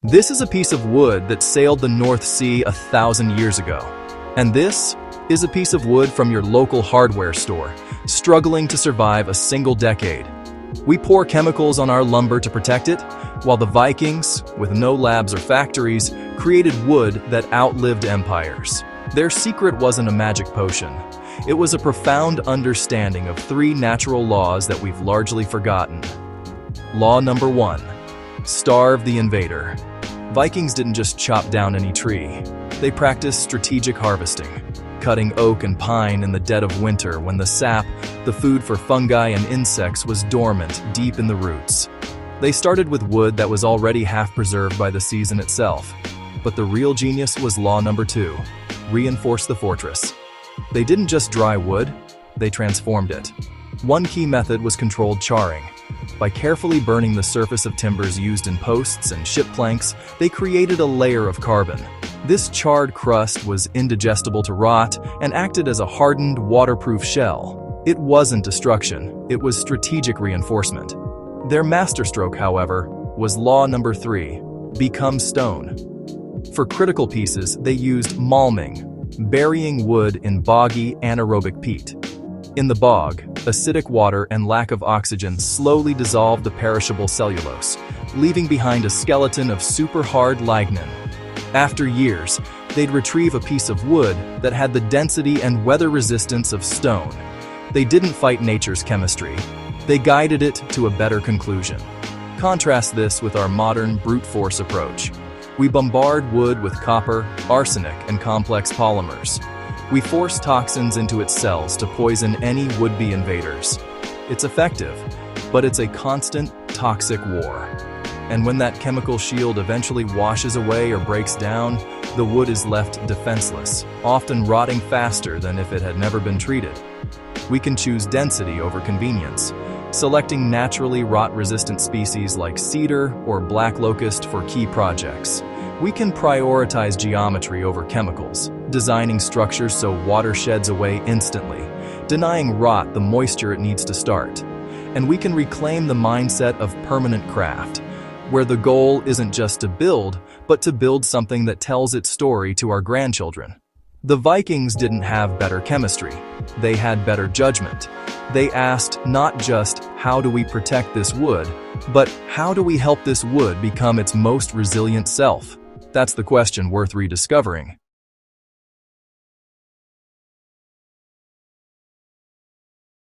This is a piece of wood that sailed the North Sea 1,000 years ago. And this is a piece of wood from your local hardware store, struggling to survive a single decade. We pour chemicals on our lumber to protect it, while the Vikings, with no labs or factories, created wood that outlived empires. Their secret wasn't a magic potion. It was a profound understanding of 3 natural laws that we've largely forgotten. Law number 1. Starve the invader. Vikings didn't just chop down any tree. They practiced strategic harvesting, cutting oak and pine in the dead of winter when the sap, the food for fungi and insects, was dormant deep in the roots. They started with wood that was already half preserved by the season itself. But the real genius was law number 2. Reinforce the fortress. They didn't just dry wood, they transformed it. One key method was controlled charring. By carefully burning the surface of timbers used in posts and ship planks, they created a layer of carbon. This charred crust was indigestible to rot and acted as a hardened, waterproof shell. It wasn't destruction, it was strategic reinforcement. Their masterstroke, however, was law number 3. Become stone. For critical pieces, they used malming, burying wood in boggy, anaerobic peat. In the bog, acidic water and lack of oxygen slowly dissolved the perishable cellulose, leaving behind a skeleton of super-hard lignin. After years, they'd retrieve a piece of wood that had the density and weather resistance of stone. They didn't fight nature's chemistry. They guided it to a better conclusion. Contrast this with our modern brute force approach. We bombard wood with copper, arsenic, and complex polymers. We force toxins into its cells to poison any would-be invaders. It's effective, but it's a constant, toxic war. And when that chemical shield eventually washes away or breaks down, the wood is left defenseless, often rotting faster than if it had never been treated. We can choose density over convenience, selecting naturally rot-resistant species like cedar or black locust for key projects. We can prioritize geometry over chemicals, designing structures so water sheds away instantly, denying rot the moisture it needs to start. And we can reclaim the mindset of permanent craft, where the goal isn't just to build, but to build something that tells its story to our grandchildren. The Vikings didn't have better chemistry. They had better judgment. They asked not just, how do we protect this wood, but how do we help this wood become its most resilient self? That's the question worth rediscovering.